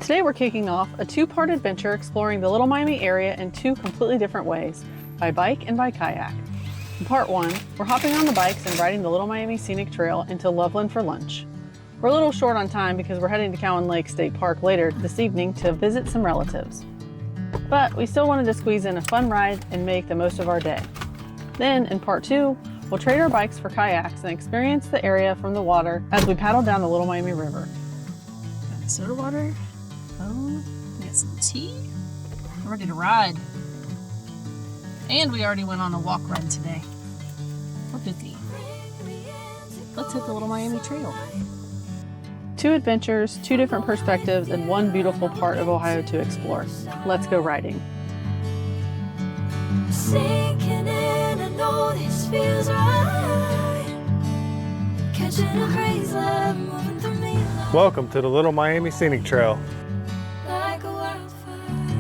Today we're kicking off a two-part adventure exploring the Little Miami area in two completely different ways, by bike and by kayak. In part one, we're hopping on the bikes and riding the Little Miami Scenic Trail into Loveland for lunch. We're a little short on time because we're heading to Cowan Lake State Park later this evening to visit some relatives. But we still wanted to squeeze in a fun ride and make the most of our day. Then in part two, we'll trade our bikes for kayaks and experience the area from the water as we paddle down the Little Miami River. Got soda water. Oh, we got some tea. We're ready to ride. And we already went on a walk ride today. We're busy. Let's hit the Little Miami Trail. Two adventures, two different perspectives, and one beautiful part of Ohio to explore. Let's go riding. Sinking in, I know this feels right. Catching a crazy love moving through me. Welcome to the Little Miami Scenic Trail. Like a wildfire.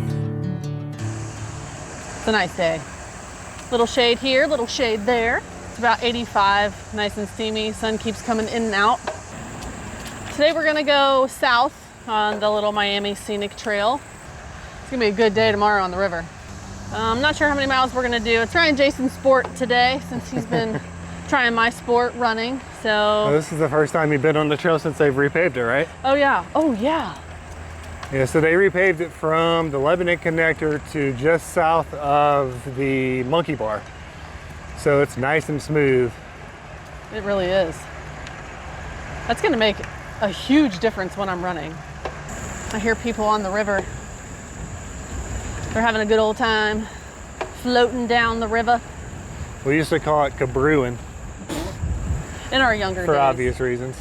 It's a nice day. Little shade here, little shade there. It's about 85, nice and steamy. Sun keeps coming in and out. Today we're gonna go south on the Little Miami Scenic Trail. It's gonna be a good day tomorrow on the river. I'm not sure how many miles we're gonna do. I'm trying Jason's sport today since he's been trying my sport, running. So This is the first time you've been on the trail since they've repaved it, right? oh yeah. Yeah, so they repaved it from the Lebanon connector to just south of the monkey bar. So it's nice and smooth. It really is. That's gonna make a huge difference when I'm running. I hear people on the river. They're having a good old time floating down the river. We used to call it cabrewing In our younger for days. obvious reasons.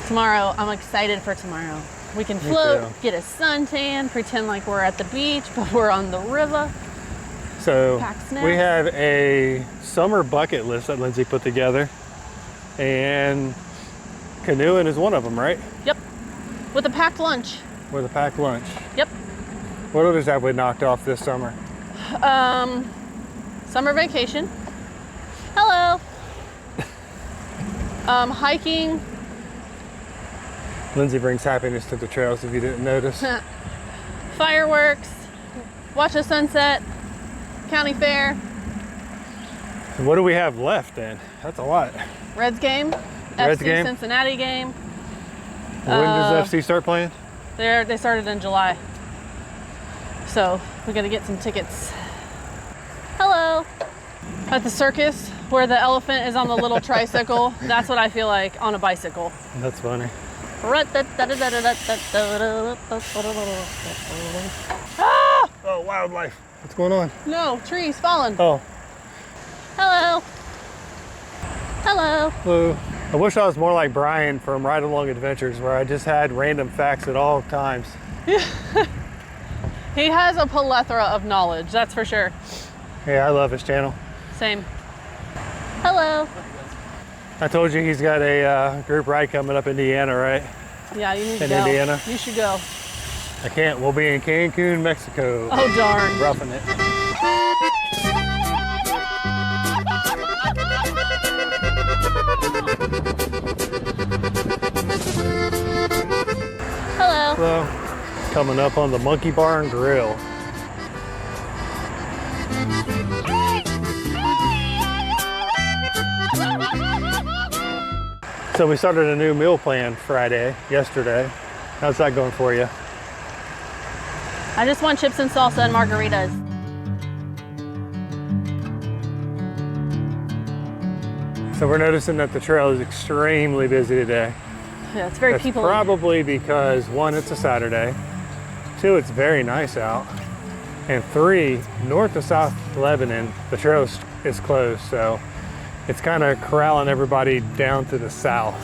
Tomorrow, I'm excited for tomorrow. We can float, get a suntan, pretend like we're at the beach, but we're on the river. So Pack snacks. we have a summer bucket list that Lindsey put together, and canoeing is one of them, right? Yep, with a packed lunch. With a packed lunch. Yep. What others have we knocked off this summer? Summer vacation. Hello. Hiking. Lindsey brings happiness to the trails if you didn't notice. Fireworks. Watch the sunset. County fair. What do we have left then? That's a lot. Reds game. Reds FC game? Cincinnati game. When does FC start playing? They started in July. So we gotta get some tickets. Hello. At the circus where the elephant is on the little tricycle, that's what I feel like on a bicycle. That's funny. Ah! Oh, wildlife. What's going on? No, trees falling. Oh, Hello. Hello. hello. I wish I was more like Brian from Ride Along Adventures, where I just had random facts at all times. He has a plethora of knowledge, that's for sure. Yeah, I love his channel. Same. Hello. I told you he's got a group ride coming up in Indiana, right? Yeah, you need to In go. Indiana? You should go. I can't. We'll be in Cancun, Mexico. Oh, darn. Roughing it. Hello. So, coming up on the Monkey Bar and Grill. So we started a new meal plan yesterday. How's that going for you? I just want chips and salsa and margaritas. So we're noticing that the trail is extremely busy today. Yeah, it's very That's people. probably because 1, it's a Saturday. 2, it's very nice out. And 3, north to south Lebanon, the trail is closed. So it's kind of corralling everybody down to the south.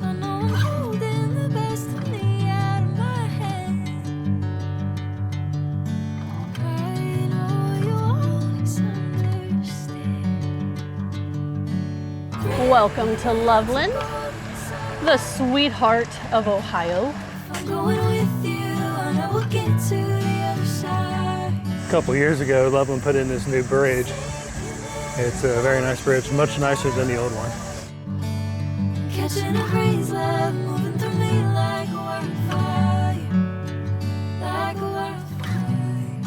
I know I'm holding the best of me out of my head. I know you always understand. Welcome to Loveland, the sweetheart of Ohio. I'm going with you, and I will get to the other side. A couple years ago, Loveland put in this new bridge. It's a very nice bridge, much nicer than the old one. Catching a breeze, love moving through me like a wildfire, like a wildfire.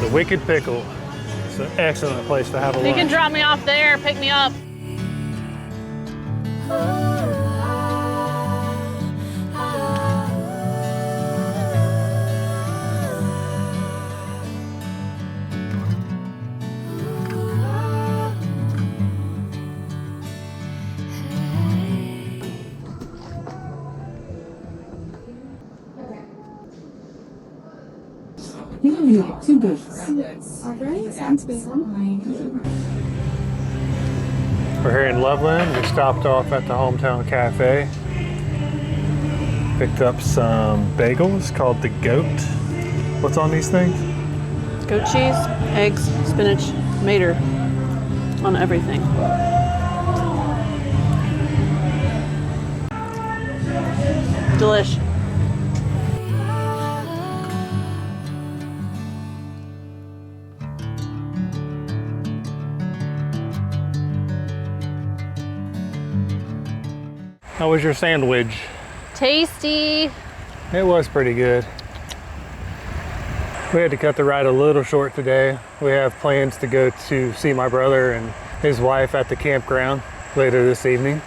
The Wicked Pickle. It's an excellent place to have a You lunch. can drop me off there, pick me up. Two booths. All right, sounds good. We're here in Loveland. We stopped off at the Hometown Cafe. Picked up some bagels called the Goat. What's on these things? Goat cheese, eggs, spinach, mater on everything. Delish. How was your sandwich? Tasty. It was pretty good. We had to cut the ride a little short today. We have plans to go to see my brother and his wife at the campground later this evening.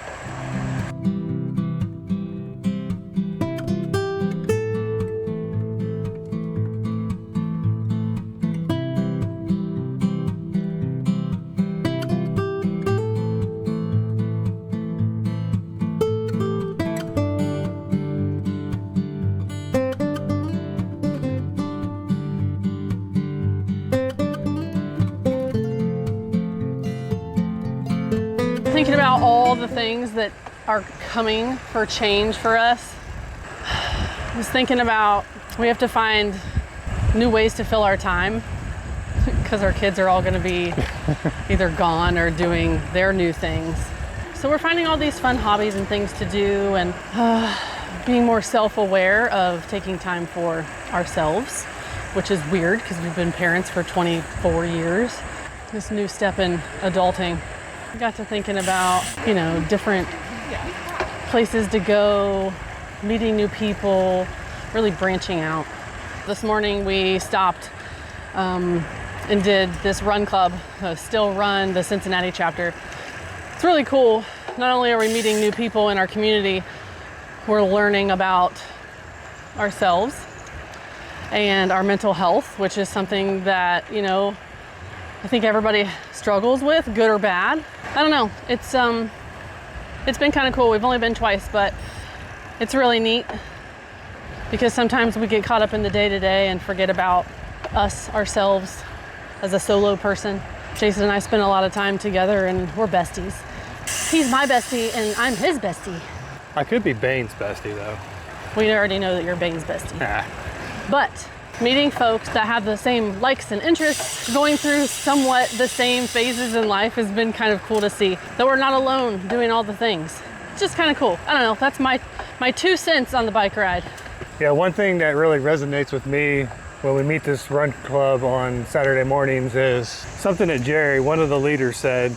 Thinking about all the things that are coming for change for us. I was thinking about we have to find new ways to fill our time because our kids are all going to be either gone or doing their new things. So we're finding all these fun hobbies and things to do, and being more self-aware of taking time for ourselves, which is weird because we've been parents for 24 years. This new step in adulting. I got to thinking about, different places to go, meeting new people, really branching out. This morning we stopped and did this run club, Stil Run, the Cincinnati chapter. It's really cool. Not only are we meeting new people in our community, we're learning about ourselves and our mental health, which is something that, I think everybody struggles with, good or bad. I don't know. It's been kind of cool. We've only been twice, but it's really neat because sometimes we get caught up in the day-to-day and forget about ourselves as a solo person. Jason and I spend a lot of time together and we're besties. He's my bestie and I'm his bestie. I could be Bane's bestie though. We already know that you're Bane's bestie. Ah. But meeting folks that have the same likes and interests, going through somewhat the same phases in life has been kind of cool to see. That we're not alone doing all the things. It's just kind of cool. I don't know, that's my 2 cents on the bike ride. Yeah, one thing that really resonates with me when we meet this run club on Saturday mornings is something that Jerry, one of the leaders, said,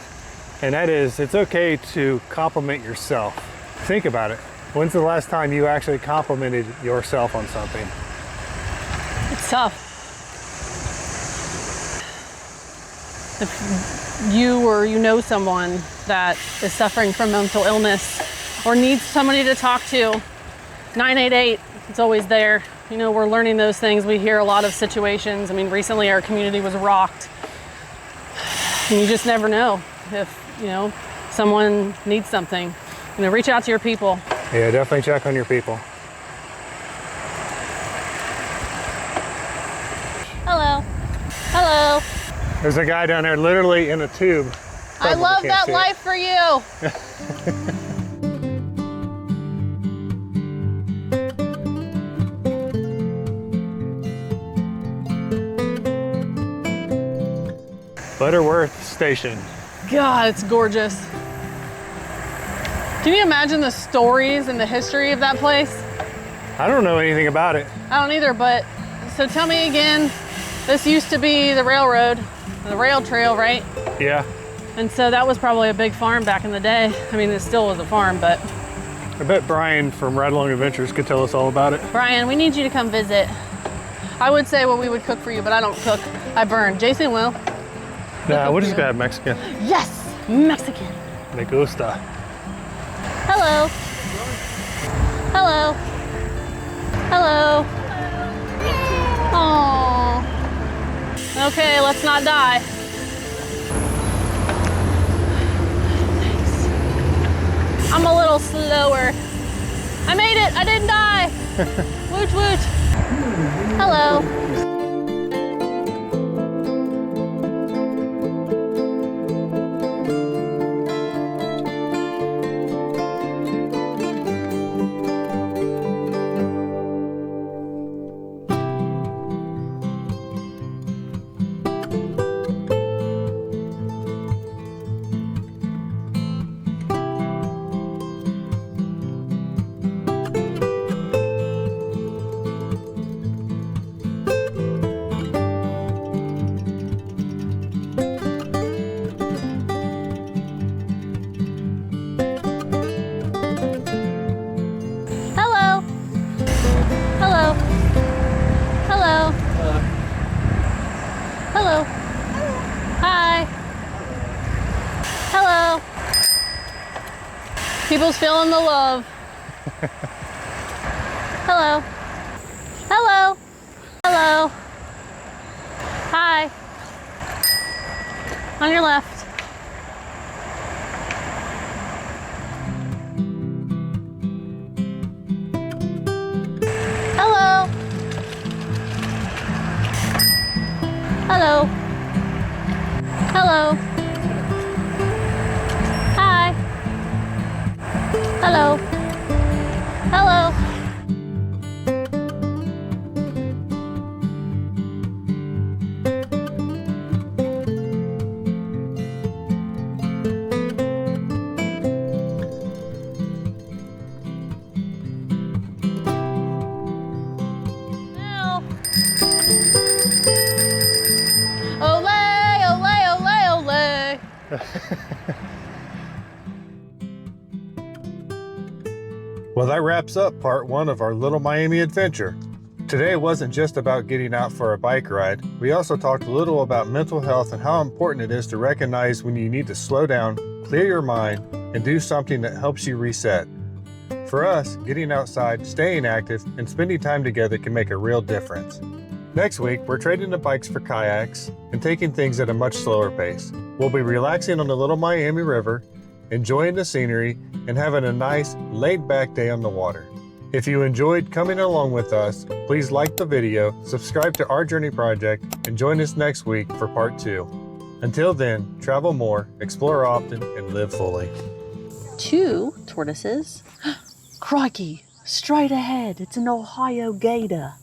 and that is, it's okay to compliment yourself. Think about it. When's the last time you actually complimented yourself on something? It's tough. If you or someone that is suffering from mental illness or needs somebody to talk to, 988, it's always there. We're learning those things. We hear a lot of situations. Recently our community was rocked. And you just never know if, someone needs something. Reach out to your people. Yeah, definitely check on your people. Hello. Hello. There's a guy down there literally in a tube. I Probably love can't that see it. life for you. Butterworth Station. God, it's gorgeous. Can you imagine the stories and the history of that place? I don't know anything about it. I don't either, but so tell me again, this used to be the railroad, the rail trail, right? Yeah. And so that was probably a big farm back in the day. I mean, it still was a farm, but I bet Brian from Ride Along Adventures could tell us all about it. Brian, we need you to come visit. I would say what we would cook for you, but I don't cook. I burn. Jason will. Nah, we'll just go have Mexican. Yes, Mexican. Me gusta. Hello. Hello. Hello. Aww. Okay, let's not die. Thanks. I'm a little slower. I made it. I didn't die. Woot woot. Hello. Hello. Hi. Hello. People's feeling the love. Hello. Hello. Hello. Hi. On your left. Hello. Hello. Hello. Hi. Hello. Hello. Now. Olay, olay, olay, olay. Well, that wraps up part one of our Little Miami adventure. Today wasn't just about getting out for a bike ride. We also talked a little about mental health and how important it is to recognize when you need to slow down, clear your mind, and do something that helps you reset. For us, getting outside, staying active, and spending time together can make a real difference. Next week, we're trading the bikes for kayaks and taking things at a much slower pace. We'll be relaxing on the Little Miami River, enjoying the scenery, and having a nice, laid-back day on the water. If you enjoyed coming along with us, please like the video, subscribe to Our Journey Project, and join us next week for part 2. Until then, travel more, explore often, and live fully. 2 tortoises. Crikey, straight ahead, it's an Ohio gator.